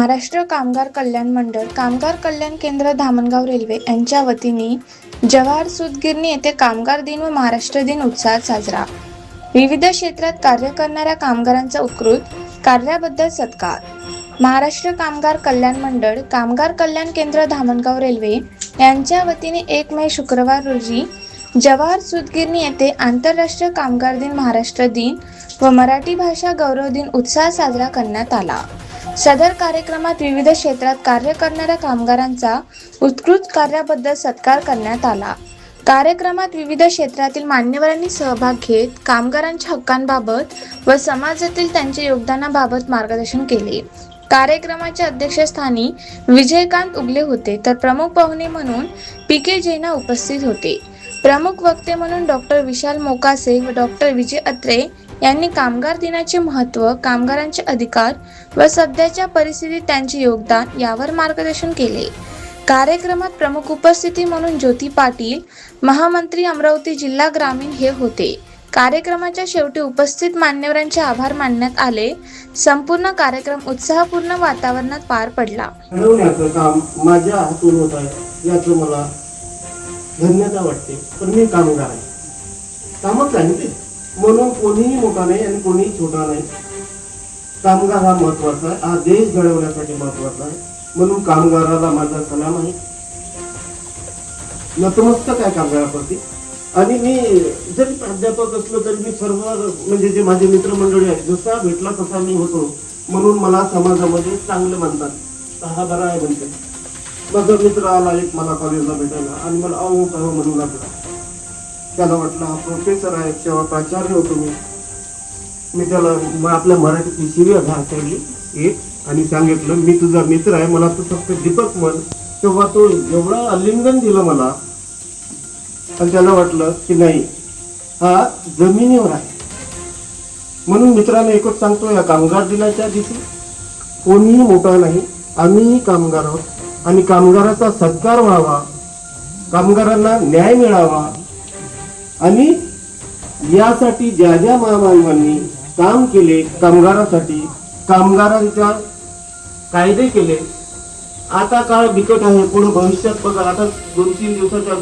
महाराष्ट्र कामगार कल्याण मंडळ, कामगार कल्याण केंद्र, धामणगाव रेल्वे यांच्या वतीने जवाहर सूतगिरणी येथे कामगार दिन व महाराष्ट्र दिन उत्साहात साजरा। विविध क्षेत्रात कार्य करणाऱ्या कामगारांचा उत्कृष्ट कार्याबद्दल सत्कार। महाराष्ट्र कामगार कल्याण मंडळ, कामगार कल्याण केंद्र, धामणगाव रेल्वे यांच्या वतीने 1 मे शुक्रवार रोजी जवाहर सूतगिरणी येथे आंतरराष्ट्रीय कामगार दिन, महाराष्ट्र दिन व मराठी भाषा गौरव दिन उत्साहात साजरा करण्यात आला। सदर कार्यक्रमात विविध क्षेत्रात कार्य करणाऱ्या कामगारांचा उत्कृष्ट कार्याबद्दल सत्कार करण्यात आला। कार्यक्रमात विविध क्षेत्रातील मान्यवरांनी सहभाग घेत कामगारांच्या हक्कांबाबत व समाजातील त्यांच्या योगदानाबाबत मार्गदर्शन केले। कार्यक्रमाच्या अध्यक्षस्थानी विजयकांत उगले होते, तर प्रमुख पाहुणे म्हणून पी.के. जैना उपस्थित होते। प्रमुख वक्ते म्हणून डॉक्टर विशाल मोकासे व डॉक्टर विजय अत्रे यांनी कामगार दिनाचे महत्त्व, कामगारांचे अधिकार व सध्याच्या परिस्थितीत त्यांचे योगदान यावर मार्गदर्शन केले। कार्यक्रमात प्रमुख उपस्थिती म्हणून ज्योती पाटील, महामंत्री अमरावती जिल्हा ग्रामीण हे होते। कार्यक्रमाच्या शेवटी उपस्थित मान्यवरांचे आभार मानण्यात आले। संपूर्ण कार्यक्रम उत्साहपूर्ण वातावरणात पार पडला। घडवण्याचं काम माझ्या हातून होत आहे याचं मला धन्यता वाटते, पण मी कामगार आहे, कामच आहे ते, म्हणून कोणीही मोठा नाही आणि कोणीही छोटा नाही। कामगार हा महत्वाचा आहे, हा देश घडवण्यासाठी महत्वाचा आहे, म्हणून कामगाराला माझा सलाम आहे, नतमस्तक आहे कामगाराप्रती। आणि मी जरी प्राध्यापक असलो तरी मी सर्व म्हणजे जे माझे मित्रमंडळी आहेत, जसा भेटला तसा मी होतो, म्हणून मला समाजामध्ये चांगले म्हणतात, हा बरा आहे म्हणते। माझा मित्र आला एक मला कॉलेजला भेटायला आणि मला अहो म्हणू लागला। त्याला वाटलं हा प्रोफेसर आहे, तेव्हा प्राचार्य होतो मी त्याला आपल्या मराठीची शिवी घातली एक आणि सांगितलं, मी तुझा मित्र आहे, मला तू फक्त दीपक म्हण। तेव्हा तो एवढं आलिंगन दिलं मला आणि त्याला वाटलं की नाही, हा जमिनीवर आहे। म्हणून मित्रांनो एकच सांगतो, या कामगार दिनाच्या दिवशी कोणीही मोठा नाही, आम्हीही कामगार आहोत आणि कामगाराचा सत्कार व्हावा, कामगारांना न्याय मिळावा आणि यासाठी ज्या ज्या महामानवांनी काम केले, कामगारासाठी कामगारांच्या कायदे केले। आता काळ बिकट आहे, पुढे भविष्यात बघा, आता 2-3 दिवसाच्या